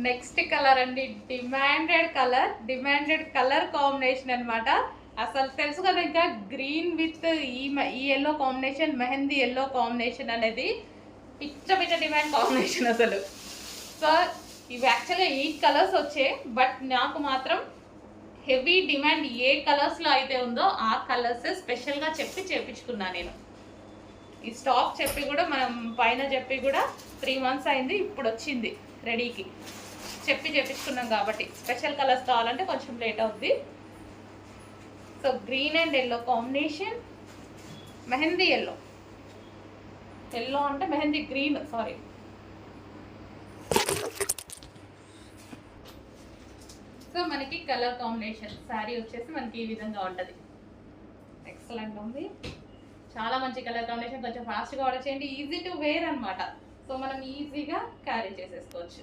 Next colour అండి, demanded colour combination అనమాట. అసలు తెలుసు కదా, ఇంకా గ్రీన్ విత్ ఈ yellow combination, mehndi yellow combination అనేది పిచ్చ డిమాండ్ కాంబినేషన్ అసలు. సో ఇవి యాక్చువల్గా 8 కలర్స్ వచ్చాయి, బట్ నాకు మాత్రం హెవీ డిమాండ్ ఏ కలర్స్లో అయితే ఉందో ఆ కలర్స్ స్పెషల్గా చెప్పి చేపించుకున్నాను నేను. ఈ స్టాక్ చెప్పి కూడా మనం పైన చెప్పి కూడా 3 months అయింది, ఇప్పుడు వచ్చింది రెడీకి. చెప్పి చేపించుకున్నాం కాబట్టి స్పెషల్ కలర్స్ కావాలంటే కొంచెం లేట్ అవుద్ది. So green and yellow combination, mehndi yellow అంటే మెహందీ గ్రీన్, సారీ. సో మనకి కలర్ కాంబినేషన్ శారీ వచ్చేసి మనకి ఈ విధంగా ఉంటుంది. ఎక్సలెంట్ ఉంది, చాలా మంచి కలర్ కాంబినేషన్. కొంచెం ఫాస్ట్గా ఆర్డర్ చేయండి, ఈజీ టు వేర్ అనమాట. సో మనం ఈజీగా క్యారీ చేసేసుకోవచ్చు.